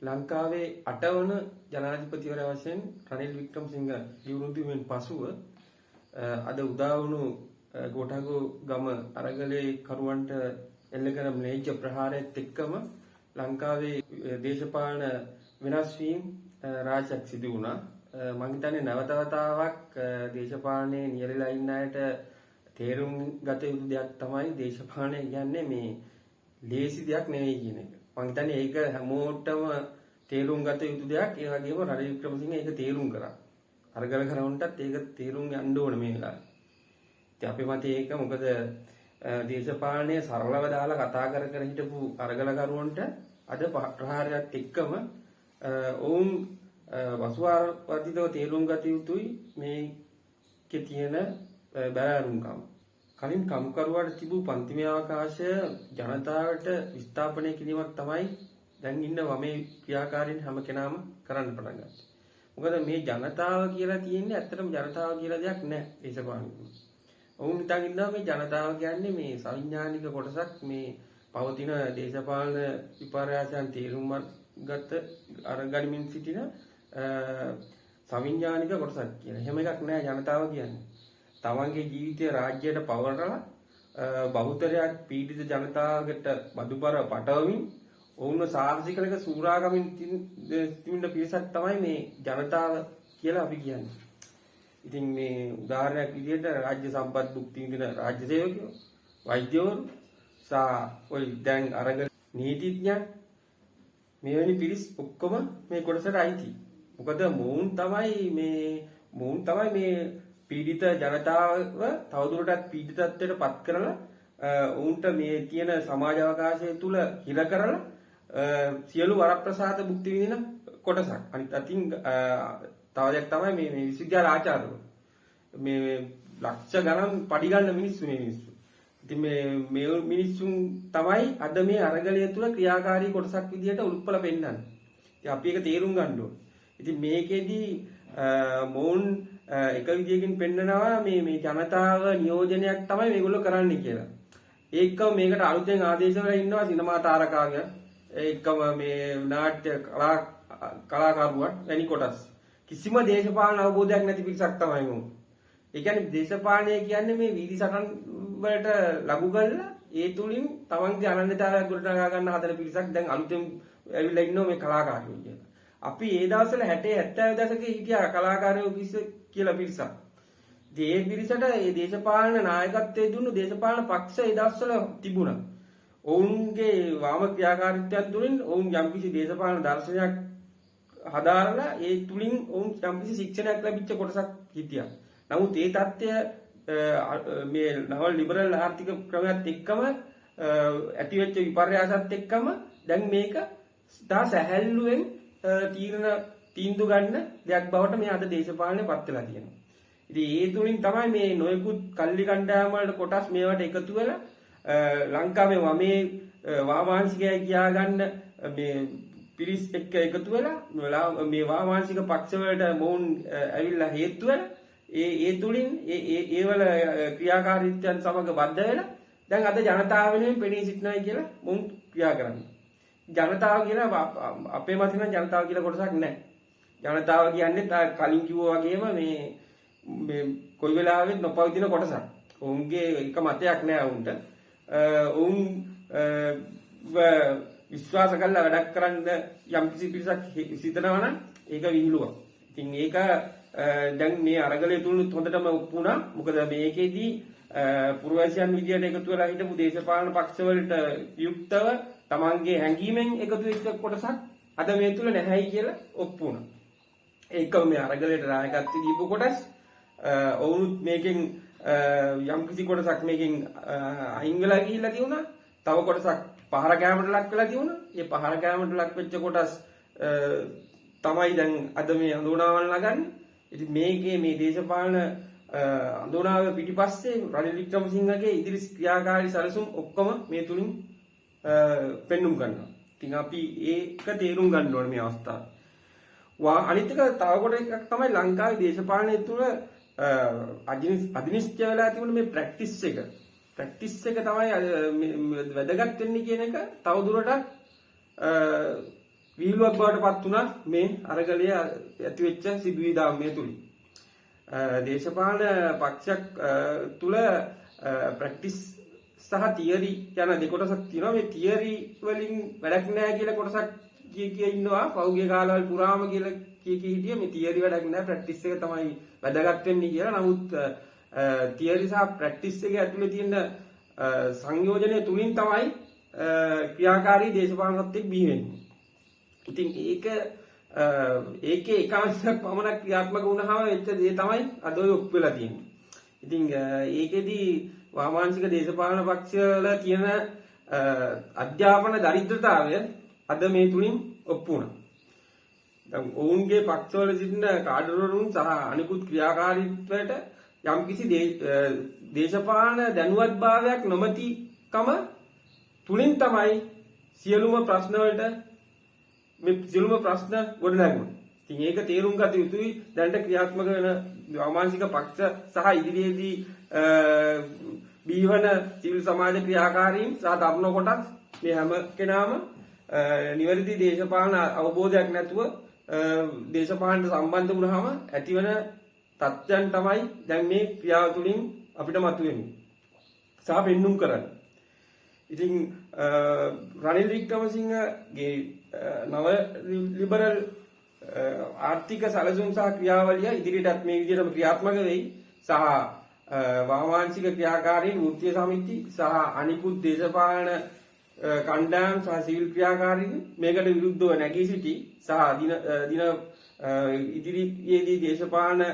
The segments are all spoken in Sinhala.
ලංකාවේ 8 වන ජනාධිපතිවරයා වශයෙන් රනිල් වික්‍රමසිංහ විවෘතීමෙන් පසුව අද උදා වුණු ගෝඨාගෝ ගම අරගලේ කරුවන්ට එල්ල කරන ම්ලේච්ඡ ප්‍රහාරයත් එක්කම ලංකාවේ දේශපාලන වෙනස් වීම රාශියක් සිදු වුණා. මම හිතන්නේ නැවතවතාවක් දේශපාලනයේ නියැලලා ඉන්න අයට තේරුම් ගත යුතු දෙයක් තමයි දේශපාලනය කියන්නේ මේ ලේසි දෙයක් නෙවෙයි කියන එක. මම හිතන්නේ ඒක හැමෝටම තේරුම් ගත යුතු දෙයක්. ඒ වගේම රනිල් වික්‍රමසිංහ ඒක තේරුම් කරා. අරගල කරවන්නටත් ඒක තේරුම් යන්න ඕන මේ වෙලාවේ. ඉතින් අපේ මතේ ඒක මොකද දේශපාලනයේ සරලව දාලා කතා කර හිටපු අරගල කරුවන්ට අද ප්‍රහාරයත් එක්කම ඔවුන් වසුවර්ධිතව තේරුම් ගත යුතුයි මේකේ තියෙන බැලෑරුම්කම්. කලින් කම්කරුවාට තිබූ පන්තිමය අවකාශය ජනතාවට විස්ථාපනය කිරීමක් තමයි දැන් ඉන්න වමේ ක්‍රියාකාරීන් හැම කෙනාම කරන්න පටන් ගත්තේ. මොකද මේ ජනතාව කියලා තියෙන්නේ ඇත්තටම ජනතාව කියලා දෙයක් නැහැ දේශපාලනයේ. ඔවුන් හිතන් ඉන්නවා මේ ජනතාව කියන්නේ මේ සංඥානික කොටසක් මේ පවතින දේශපාලන විපර්යාසයන් තේරුම් ගත අරගනිමින් සිටින සංවිඥානික කොටසක් කියලා. එහෙම එකක් නෑ ජනතාව කියන්නේ. තමන්ගේ ජීවිතය රාජ්‍යයට පවරලා බහුතරයක් පීඩිත ජනතාවකට බදුපර පටවමින් ඔවුන්ව සාර්ථකලක සූරාගමින් තිබෙන පිරිසක් තමයි මේ ජනතාව කියලා අපි කියන්නේ. ඉතින් මේ උදාහරණයක් විදිහට රාජ්‍ය සම්පත් භුක්ති විඳින රාජ්‍ය සේවකයෝ, වෛද්‍යවරු සහ ඔය දැන් අරගල නීතිඥයන් මෙවැනි පිරිස් ඔක්කොම මේ කොටසට අයිති. මොකද මොවුන් තමයි මේ පීඩිත ජනතාව තවදුරටත් පීඩිත තත්ත්වයට පත් කරලා ඔවුන්ට මේ තියෙන සමාජ අවකාශය තුල හිර කරලා සියලු වරප්‍රසාද භුක්ති විඳින කොටසක්. අනිත් අතින් තව දෙයක් තමයි මේ විශ්වවිද්‍යාල ආචාර්යවරු. මේ ලක්ෂ ගණන් පඩි ගන්න මිනිස්සු මේ මිනිස්සු. ඉතින් මේ මිනිස්සුන් තමයි අද මේ අරගලය තුල ක්‍රියාකාරී කොටසක් විදියට උල්පල පෙන්නන්නේ. ඉතින් අපි ඒක තේරුම් ගන්න ඕනේ. ඉතින් මේකෙදි මොවුන් එක විදියකින් පෙන්නනවා මේ ජනතාව නියෝජනයක් තමයි මේගොල්ලෝ කරන්නේ කියලා. ඒකම මේකට අලුතෙන් ආදේශ වෙලා ඉන්නවා සිනමා තාරකාවයන්. ඒකම මේ නාට්‍ය කලාකරුවන් වැනි කොටස්. කිසිම දේශපාලන අවබෝධයක් නැති පිරිසක් තමයි මොකද. ඒ කියන්නේ දේශපාලනය කියන්නේ මේ වීදි සටන් වලට ලඝු කරලා ඒ තුලින් තමන්ගේ අනන්‍යතාවයක් ගොඩනගා ගන්න හදන පිරිසක් දැන් අලුතෙන් ඇවිල්ලා ඉන්නවා මේ කලාකාරයෝ කියලා. අපි ඒ දවස්වල 60 70 දශකයේ හිටියා කලාකාරයෝ කියලා පිරිසක්. ඒ පිරිසට මේ දේශපාලන නායකත්වයේ දුන්නු දේශපාලන පක්ෂ ඒ දවස්වල තිබුණා. ඔවුන්ගේ වාම ක්‍රියාකාරීත්වයන් තුලින් ඔවුන් යම්කිසි දේශපාලන දර්ශනයක් හදාරලා ඒ තුලින් ඔවුන් යම්කිසි ශික්ෂණයක් ලැබිච්ච කොටසක් හිටියා. නමුත් ඒ தත්ත්වය මේ නව ලිබරල් ආර්ථික ක්‍රමයක් එක්කම ඇතිවෙච්ච විපර්යාසات එක්කම දැන් මේක තා සැහැල්ලුවෙන් තීන්දුව ගන්න දෙයක් බවට මේ අද දේශපාලනය පත් වෙලා තියෙනවා. ඉතින් ඒ තුලින් තමයි මේ නොයෙකුත් කල්ලි කණ්ඩායම් වලට කොටස් මේවට එකතු වෙලා ලංකාවේ වමේ වාමාංශිකය කියා ගන්න මේ පිරිස් එක්ක එකතු වෙලා මේ වාමාංශික පක්ෂ වලට මොවුන් ඇවිල්ලා හේතු වෙලා ඒ තුලින් ඒ වල ක්‍රියාකාරීත්වයන් සමග බද්ධ වෙලා දැන් අද ජනතාව වෙනුවෙන් පෙනී සිටිනවා කියලා මොවුන් ක්‍රියා කරන්නේ. ජනතාව කියලා අපේ මතින් නම් ජනතාව කියලා කොටසක් නැහැ. ජනතාව කියන්නේ කලින් කිව්වා වගේම මේ කොයි වෙලාවෙත් නොපවතින කොටසක්. ඔවුන්ගේ එක මතයක් නැහැ ඔවුන්ට. ඔවුන් විශ්වාස කරලා වැඩක් කරන්න යම්කිසි පිරිසක් සිතනවා නම් ඒක විහිළුවක්. ඉතින් ඒක දැන් මේ අරගලය තුලුත් හොඳටම ඔප්පු වුණා. මොකද මේකෙදී පුරවැසියන් විදියට එකතු වෙලා හිටපු දේශපාලන පක්ෂවලට යුක්තව තමන්ගේ හැඟීමෙන් එකතු වෙච්ච කොටසක් අද මේ තුල නැහැයි කියලා ඔප්පු වුණා. ඒකම මේ අරගලයට නායකත්වය දීපු කොටස් ඔවුනුත් මේකෙන් යම්කිසි කොටසක් මේකෙන් අහිං වෙලා ගිහිල්ලා තියුණා. තව කොටසක් පහර කෑමට ලක් වෙලා තියුණා. මේ පහර කෑමට ලක් වෙච්ච කොටස් තමයි දැන් අද මේ අඳුනාවල් නගන්නේ. ඉතින් මේකේ මේ දේශපාලන අඳුනාව පිටිපස්සේ රනිල් වික්‍රමසිංහගේ ඉදිරි ක්‍රියාකාරී සැලසුම් ඔක්කොම මේ තුලින් පෙන්눔 කරනවා. ඉතින් අපි ඒක තේරුම් ගන්න ඕනේ මේ අවස්ථාවේ. අනිත් එක තව කොට එකක් තමයි ලංකාවේ දේශපාලනය තුළ අදිනිශ්චය වෙලා තිබුණ මේ ප්‍රැක්ටිස් එක. ප්‍රැක්ටිස් එක තමයි වැදගත් වෙන්නේ කියන එක තව දුරටත් විහිළුවක් බවට පත් වුණා මේ අරගලය ඇතිවෙච්ච සිදුවීම් තුලින්. දේශපාලන පක්ෂයක් තුල ප්‍රැක්ටිස් සහ තියරි යන දෙකොටසක් තියෙනවා. මේ තියරි වලින් වැඩක් නැහැ කියලා කොටසක් කිය ඉන්නවා. පෞද්ගලික කාලවල පුරාම කියලා කිය හිටිය මේ තියරි වැඩක් නැහැ, ප්‍රැක්ටිස් එක තමයි වැදගත් වෙන්නේ කියලා. නමුත් තියරි සහ ප්‍රැක්ටිස් එක ඇතුලේ තියෙන සංයෝජනය තුලින් තමයි ක්‍රියාකාරී දේශපාලන තත්ත්වයක් බිහි වෙන්නේ. ඉතින් ඒකේ එකාංශයක් පමණක් ක්‍රියාත්මක වුණාම වෙච්ච දේ තමයි අද ඔය ඔප්පු වෙලා තියෙන්නේ. ඉතින් ඒකෙදි වාමාංශික දේශපාලන පක්ෂවල තියෙන අධ්‍යාපන දරිද්‍රතාවය අද මේ තුලින් ඔප්පු වුණා. දැන් ඔවුන්ගේ පක්ෂවල සිටින කාඩරවරුන් සහ අනිකුත් ක්‍රියාකාරීත්වයට යම්කිසි දේශපාලන දැනුවත්භාවයක් නොමැතිකම තුලින් තමයි සියලුම ප්‍රශ්න වලට මේ සියලුම ප්‍රශ්න ගොඩනැගුණේ. ඉතින් ඒක තේරුම් ගත යුතුයි. දැනට ක්‍රියාත්මක වෙන වාමාංශික පක්ෂ සහ ඉදිරියේදී බිහිවන සිවිල් සමාජ ක්‍රියාකාරීන් සහ තරුණ කොටස් මේ හැම කෙනාම නිවැරදි දේශපාලන අවබෝධයක් නැතුව දේශපාලනට සම්බන්ධ වුණාම ඇතිවන තත්ත්වයන් තමයි දැන් මේ ක්‍රියාව තුළින් අපිට මතුවෙන්නේ සහ පෙන්눔 කරන්නේ. ඉතින් රනිල් වික්‍රමසිංහගේ නව ලිබරල් ආර්ථික සැලසුම් සහ ක්‍රියාවලිය ඉදිරියටත් මේ විදිහටම ක්‍රියාත්මක වෙයි සහ වාමාංශික ක්‍රියාකාරීන් වෘත්තීය සමිති සහ අනිකුත් දේශපාලන කණ්ඩායම් සහ සිවිල් ක්‍රියාකාරීන් මේකට විරුද්ධව නැගී සිටි සහ දින ඉදිරියේදී දේශපාලන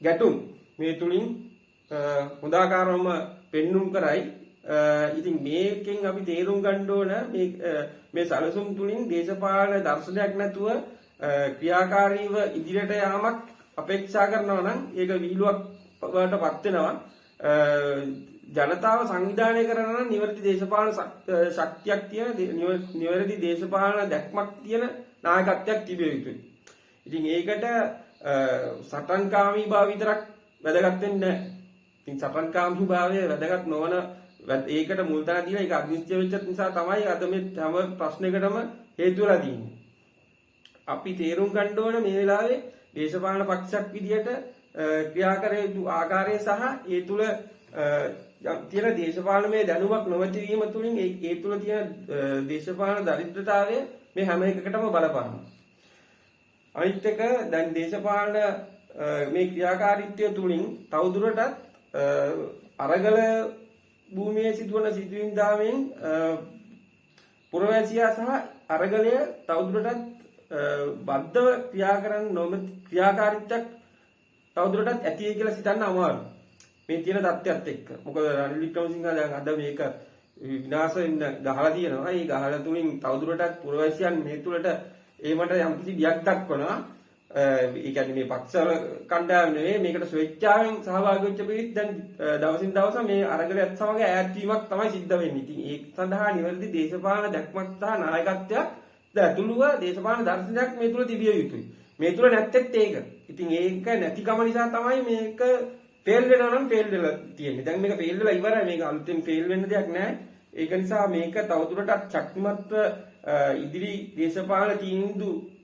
ගැටුම් මේ තුලින් හොඳාකාරවම පෙන්눔 කරයි. ඉතින් මේකෙන් අපි තේරුම් ගන්න ඕන මේ සැලසුම් තුලින් දේශපාලන දර්ශනයක් නැතුව ක්‍රියාකාරීව ඉදිරියට යාමක් අපේක්ෂා කරනවා නම් ඒක විහිළුවක් වලටපත් වෙනවා. ජනතාව සංවිධානය කරනවා නම් නිවැරදි දේශපාලන ශක්තියක් තියෙන නිවැරදි දේශපාලන දැක්මක් තියෙන නායකත්වයක් තිබිය යුතුයි. ඉතින් ඒකට සටන්කාමී භාව විතරක් වැදගත් වෙන්නේ නැහැ. ඉතින් සටන්කාමී භාවය වැදගත් නොවන ඒකට මුල් තැන දීලා ඒක අනිශ්චය වෙච්ච නිසා තමයි අද මේ හැම ප්‍රශ්නයකටම හේතු වෙලා තියෙන්නේ. අපි තේරුම් ගන්න ඕන මේ වෙලාවේ දේශපාලන පක්ෂයක් විදියට ක්‍රියා කර යුතු ආකාරය සහ ඒ තුල තියෙන දේශපාලනමය දැනුමක් නොමැති වීම තුලින් ඒ තුල තියෙන දේශපාලන දරිද්‍රතාවය මේ හැම එකකටම බලපානවා. අනිත් එක දැන් දේශපාලන මේ ක්‍රියාකාරීත්වය තුලින් තවදුරටත් අරගල භූමියේ සිදුවන සිදුවීම් දාමෙන් පුරවැසියා සහ අරගලය තවදුරටත් බද්ධව ක්‍රියා කරන නොමැති ක්‍රියාකාරීත්වයක් තවදුරටත් ඇති වෙයි කියලා සිතන්න අමාරුයි. මේ තියෙන தත්ත්වයක් එක්ක. මොකද රනිල් වික්‍රමසිංහ දැන් අද මේක විනාශ වෙන්න ගහලා තියෙනවා. ඒ ගහලා තුලින් තවදුරටත් පුරවැසියන් මේ තුලට ඒකට යම්කිසි බියක් දක්වනවා. ඒ කියන්නේ මේ පක්ෂවල කණ්ඩායම නෙවෙයි මේකට ස්වේච්ඡාවෙන් සහභාගී වෙච්ච පිරිස් දැන් දවසින් දවස මේ අරගලයත් සමග ඈත් වීමක් තමයි සිද්ධ වෙන්නේ. ඉතින් ඒක සඳහා නිවැරදි දේශපාලන දැක්මක් සහ නායකත්වයක් ඇතුළුව දේශපාලන දර්ශනයක් මේ තුල තිබිය යුතුයි. මේ තුල නැත්තේත් ඒක. ඉතින් ඒක නැතිකම නිසා තමයි මේක ෆේල් වෙනවා නම් ෆේල් වෙලා තියෙන්නේ. දැන් මේක ෆේල් වෙලා ඉවරයි. මේක අලුතෙන් ෆේල් වෙන්න දෙයක් නැහැ. ඒක නිසා මේක තවදුරටත් ශක්තිමත්ව ඉදිරි දේශපාලන තීන්දුව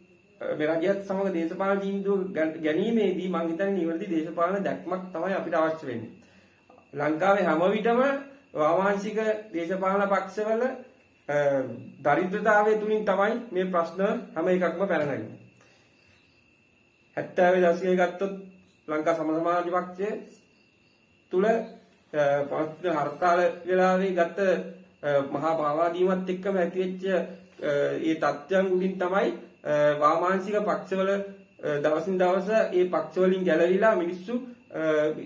මේ රජයත් සමග දේශපාලන තීන්දුව ගැනීමේදී මම හිතන්නේ නිවැරදි දේශපාලන දැක්මක් තමයි අපිට අවශ්‍ය වෙන්නේ. ලංකාවේ හැම විටම වාමාංශික දේශපාලන පක්ෂවල දරිද්‍රතාවය තුලින් තමයි මේ ප්‍රශ්න හැම එකක්ම පැනනගන්නේ. 70 දශකයේ ගත්තොත් ලංකා සමාජ පක්ෂය තුල පස්සේ හර්තාල වෙලාවේ ගත්ත මහා පාවාදීමත් එක්කම ඇතිවෙච්ච ඒ තත්ත්වයන් උඩින් තමයි වාමාංශික පක්ෂවල දවසින් දවස ඒ පක්ෂවලින් ගැලවිලා මිනිස්සු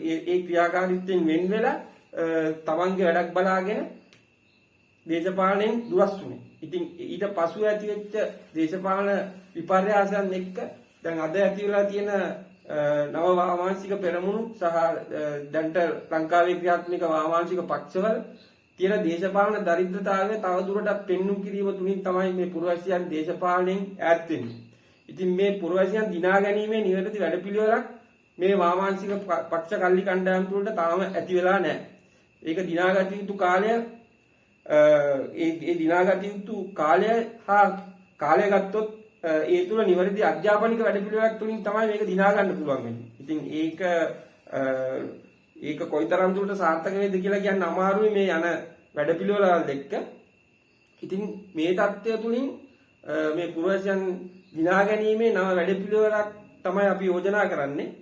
ඒ ක්‍රියාකාරීත්වයෙන් වෙන් වෙලා තමන්ගේ වැඩක් බලාගෙන දේශපාලනයෙන් දුරස් වුණේ. ඉතින් ඊට පසු ඇතිවෙච්ච දේශපාලන විපර්යාසයන් එක්ක දැන් අද ඇති වෙලා තියෙන නව වාමාංශික පෙරමුණු සහ දැන්ට ලංකාවේ ක්‍රියාත්මක වාමාංශික පක්ෂවල තියෙන දේශපාලන දරිද්‍රතාවය තවදුරටත් පෙන්눔 කිරීම තුලින් තමයි මේ පුරවැසියන් දේශපාලනයෙන් ඈත් වෙන්නේ. ඉතින් මේ පුරවැසියන් දිනා ගැනීමේ නිවැරදි වැඩපිළිවෙලක් මේ වාමාංශික පක්ෂ කල්ලි කණ්ඩායම් තුළට තාම ඇති වෙලා නැහැ. ඒක දිනාගත යුතු කාලය ඒ දිනාගත යුතු කාලය හා කාලය ගත්තොත් ඒ තුල නිවැරදි අධ්‍යාපනික වැඩපිළිවෙලක් තුලින් තමයි මේක දිනා ගන්න පුළුවන් වෙන්නේ. ඉතින් ඒක කොයිතරම් දුරට සාර්ථක වේද කියලා කියන්න අමාරුයි මේ යන වැඩපිළිවෙල දෙක. ඉතින් මේ தත්ත්වය තුලින් මේ පුරවැසියන් දිනා ගැනීමේ නව වැඩපිළිවෙලක් තමයි අපි යෝජනා කරන්නේ.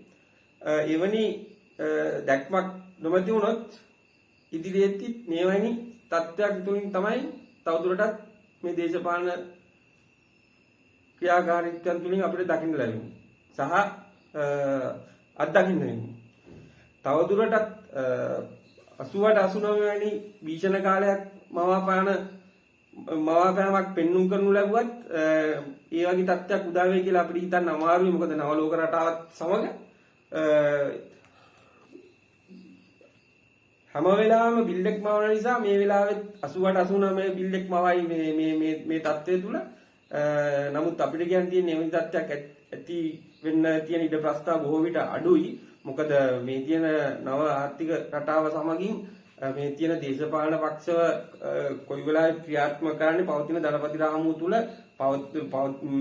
එවැනි දැක්මක් නොමැති වුණොත් ඉදිරියේදී මේවැනි තත්ත්වයක් තුලින් තමයි තවදුරටත් මේ දේශපාලන ක්‍රියාකාරීත්වයන් තුලින් අපිට දකින්න ලැබෙන්නේ සහ අත්දකින්න වෙන්නේ. තවදුරටත් 88 89 වැනි භීෂණ කාලයක් මවාපෑමක් පෙන්눔 කරනු ලැබුවත් ඒ වගේ තත්ත්වයක් උදා වෙයි කියලා අපිට හිතන්න අමාරුයි. මොකද නව ලෝක රටාවත් සමග හැම වෙලාවෙම බිල්ඩෙක් මවන නිසා මේ වෙලාවෙත් 88 89 බිල්ඩෙක් මවයි මේ තත්ත්වය තුල. නමුත් අපිට කියන්න තියෙන්නේ මේ තත්ත්වයක් ඇති වෙන්න තියෙන ඉඩ ප්‍රස්තාව බොහෝ විට අඩුයි. මොකද මේ තියෙන නව ආර්ථික රටාව සමගින් මේ තියෙන දේශපාලන පක්ෂව කොයි වෙලාවෙත් ක්‍රියාත්මක කරන්නේ පවතින ධනපති රාමුව තුල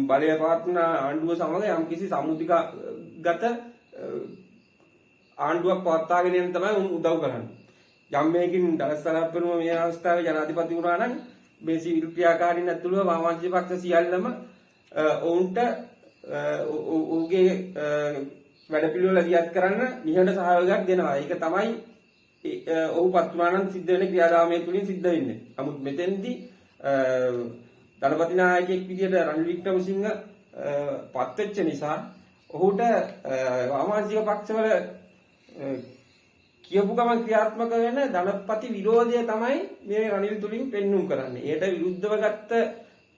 බලය පවත්වන ආණ්ඩුව සමග යම්කිසි සමුදිකගත ආණ්ඩුවක් පවත්වාගෙන යන්න තමයි උදව් කරන්නේ. යම් මේකින් දලස්සලක් වෙනුම මේ අවස්ථාවේ ජනාධිපති වුණා නම් මේ සිවිල් ක්‍රියාකාරීන් ඇතුළුව වාමපන්ථී පක්ෂ සියල්ලම ඔවුන්ට ඔහුගේ වැඩපිළිවෙල දියත් කරන්න නිහඬ සහයෝගයක් දෙනවා. ඒක තමයි ඔහු පත්මානන් සිද්ධ වෙන ක්‍රියාදාමය තුලින් සිද්ධ වෙන්නේ. නමුත් මෙතෙන්දී ධනපති නායකයෙක් විදියට රනිල් වික්‍රමසිංහ පත් වෙච්ච නිසා ඔහුට වාමපන්ථී පක්ෂවල කියපු ගමන් ක්‍රියාත්මක වෙන ධනපති විරෝධය තමයි මේ රනිල් තුලින් පෙන්눔 කරන්නේ. ඒට විරුද්ධව ගත්ත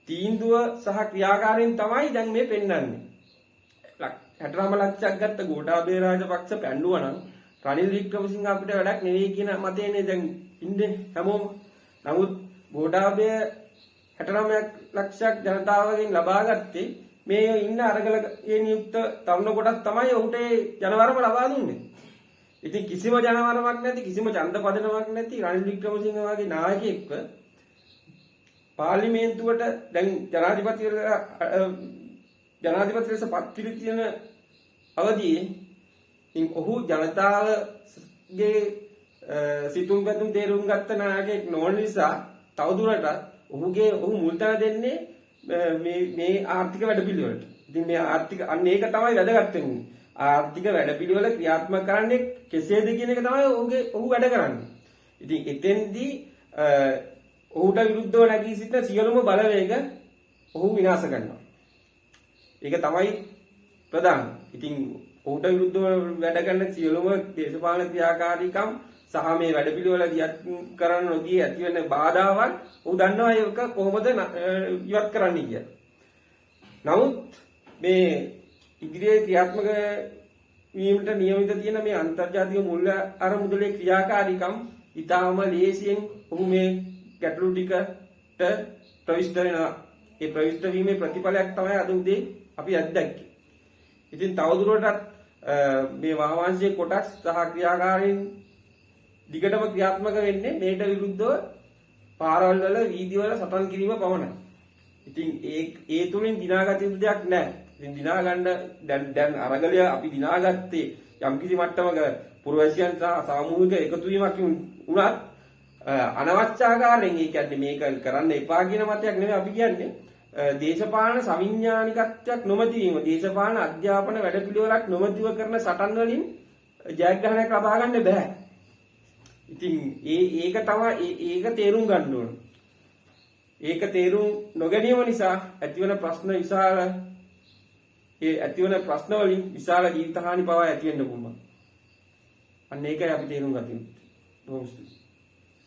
තීන්දුව සහ ක්‍රියාකාරීන් තමයි දැන් මේ පෙන්වන්නේ. 69 ලක්ෂයක් ගත්ත ගෝඨාභය රාජපක්ෂ පැන්නුවා නම් රනිල් වික්‍රමසිංහ අපිට වැඩක් නෙවෙයි කියන මතයනේ දැන් ඉන්නේ හැමෝම. නමුත් ගෝඨාභය 69 ලක්ෂයක් ජනතාවගෙන් ලබා ගත්තේ මේ ඉන්න අරගල නියුක්ත තරුණ කොටස් තමයි ඔහුට ජනවරම ලබා දුන්නේ. ඉතින් කිසිම ජනවරමක් නැති කිසිම ඡන්ද පදනමක් නැති රනිල් වික්‍රමසිංහ වගේ නායකයෙක්ව පාර්ලිමේන්තුවට දැන් ජනාධිපති ලෙස පත් වී තියෙන අවදියේ ඉතින් ඔහු ජනතාවගේ සිතුම් පැතුම් තේරුම් ගත්ත නායකයෙක් නොවන නිසා තවදුරටත් ඔහු මුල්තැන දෙන්නේ මේ ආර්ථික වැඩපිළිවෙලට. ඉතින් මේ ආර්ථික අන්න ඒක තමයි වැදගත් වෙන්නේ. ආර්ථික වැඩපිළිවෙල ක්‍රියාත්මක කරන්නේ කෙසේද කියන එක තමයි ඔහු වැඩ කරන්නේ. ඉතින් එතෙන්දී ඔහුට විරුද්ධව නැගී සිටින සියලුම බලවේග ඔහු විනාශ කරනවා. ඒක තමයි ප්‍රධාන. ඉතින් ඔහුට විරුද්ධව වැඩ කරන සියලුම දේශපාලන ක්‍රියාකාරීකම් සහ මේ වැඩපිළිවෙල දියත් කරන්න නොදී ඇති වෙන බාධාවන් ඔහු දන්නවා ඒක කොහොමද ඉවත් කරන්න කියලා. නමුත් මේ ඉදිරියේ ක්‍රියාත්මක වීමට නියමිත තියෙන මේ අන්තර්ජාතික මුල්‍ය අරමුදලේ ක්‍රියාකාරීකම් ඊටාම ලේසියෙන් ඔහු මේ ගැටලු ටිකට ප්‍රවිෂ්ඨ වෙනවා. ඒ ප්‍රවිෂ්ඨ වීමේ ප්‍රතිඵලයක් තමයි අද උදේ අපි අත්දැක්කේ. ඉතින් තවදුරටත් මේ වාමාංශයේ කොටස් සහ ක්‍රියාකාරීන් දිගටම ක්‍රියාත්මක වෙන්නේ මේට විරුද්ධව පාරවල් වල වීදිවල සටන් කිරීම පමණයි. ඉතින් ඒ තුලින් දිනාගත යුතු දෙයක් නැහැ. ඉතින් දිනා ගන්න දැන් අරගලය අපි දිනාගත්තේ යම්කිසි මට්ටමක පුරවැසියන් සහ සාමූහික එකතු වීමක් වුණත් අනවශ්‍ය ආකාරයෙන් ඒ කියන්නේ මේක කරන්න එපා කියන මතයක් නෙමෙයි අපි කියන්නේ. දේශපාලන සවිඥානිකත්වයක් නොමැති වීම, දේශපාලන අධ්‍යාපන වැඩපිළිවෙලක් නොමැතිව කරන සටන් වලින් ජයග්‍රහණයක් ලබා ගන්න බෑ. ඉතින් ඒක තමයි ඒක තේරුම් ගන්න ඕන. ඒක තේරුම් නොගැනීම නිසා ඇතිවන ප්‍රශ්න විශාල ඇතිවන ප්‍රශ්න වලින් විශාල ජීවිත හානි පවා ඇති වෙන්න පුළුවන්. අන්න ඒකයි අපි තේරුම් ගන්න ඕනේ.